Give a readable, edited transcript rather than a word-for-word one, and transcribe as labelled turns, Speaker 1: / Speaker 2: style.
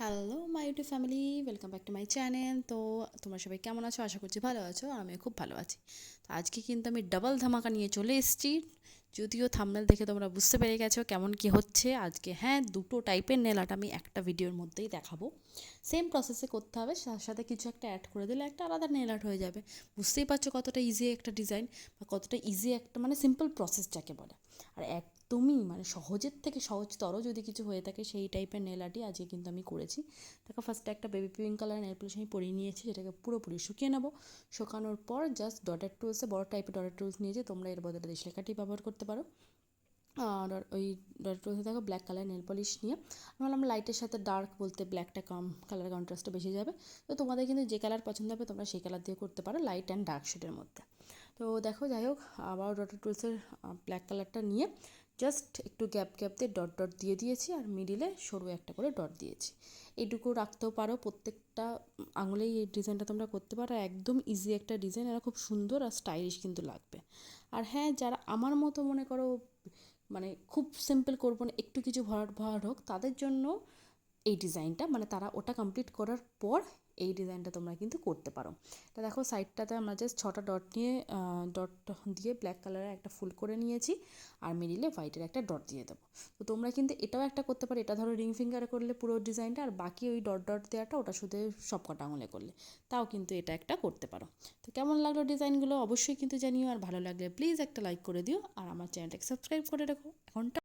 Speaker 1: Hello my YouTube family, welcome back to my channel. তো তোমরা সবাই কেমন আছো? আশা করছি ভালো আছো, আর আমিও খুব ভালো আছি। তো আজকে কিন্তু আমি ডাবল ধামাকা নিয়ে চলে এসেছি। যদিও থাম্বনেল দেখে তোমরা বুঝতে পেরে গেছো কেমন কি হচ্ছে আজকে। হ্যাঁ, দুটো টাইপের নেল আর্ট আমি একটা ভিডিওর মধ্যেই দেখাবো। সেম প্রসেসে করতে হবে, তার সাথে কিছু একটা অ্যাড করে দিলে একটা আলাদা নেল আর্ট হয়ে যাবে। বুঝতেই পারছো কতটা ইজি একটা ডিজাইন, বা কতটা ইজি একটা সিম্পল প্রসেস যাকে বলে। আর একদমই সহজের থেকে সহজতর যদি কিছু হয়ে থাকে সেই টাইপের নেল আর্টই আজকে কিন্তু আমি করেছি। দেখো, ফার্স্টে একটা baby pink colour nail polish আমি পরিয়ে নিয়েছি, যেটাকে পুরোপুরি শুকিয়ে নেবো। শুকানোর পর জাস্ট ডটের টুলসে, বড় টাইপের ডটের টুলস নিয়ে যে তোমরা এর বদলে দেশলেখাটি ব্যবহার করতে পারো। আর ওই ডটের টুলসে দেখো ব্ল্যাক কালার নেল পলিশ নিয়ে আমি বললাম লাইটের সাথে ডার্ক বলতে ব্ল্যাকটা কম, কালার কন্ট্রাস্টটা বেশি যাবে। তো তোমাদের কিন্তু যে কালার পছন্দ হবে তোমরা সেই কালার দিয়ে করতে পারো, লাইট অ্যান্ড ডার্ক শেডের মধ্যে। তো দেখো, যাই হোক, আবার ডটের টুলসের ব্ল্যাক কালারটা নিয়ে জাস্ট একটু গ্যাপ গ্যাপ দিয়ে ডট ডট দিয়ে দিয়েছি, আর মিডিলে সরু একটা করে ডট দিয়েছি। এইটুকু রাখতেও পারো, প্রত্যেকটা আঙুলেই এই ডিজাইনটা তোমরা করতে পারো। একদম ইজি একটা ডিজাইন, আর খুব সুন্দর আর স্টাইলিশ কিন্তু লাগবে। আর হ্যাঁ, যারা আমার মতো মনে করো খুব সিম্পল করবো না, একটু কিছু ভরাট ভরাট হোক, তাদের জন্য এই ডিজাইনটা তারা ওটা কমপ্লিট করার পর এই ডিজাইনটা তোমরা কিন্তু করতে পারো। তা দেখো, সাইডটাতে আমরা জাস্ট 6টা ডট নিয়ে ডট দিয়ে ব্ল্যাক কালারের একটা ফুল করে নিয়েছি, আর মিডিলে হোয়াইটের একটা ডট দিয়ে দেবো। তো তোমরা কিন্তু এটাও একটা করতে পারো, এটা ধরো রিং ফিঙ্গারে করলে পুরো ডিজাইনটা, আর বাকি ওই ডট ডট দেওয়াটা ওটা শুধু সব কটা আঙুলে করলে, তাও কিন্তু এটা একটা করতে পারো। তো কেমন লাগলো ডিজাইনগুলো অবশ্যই কিন্তু জানিও, আর ভালো লাগলে প্লিজ একটা লাইক করে দিও, আর আমার চ্যানেলটাকে সাবস্ক্রাইব করে রাখো। এখন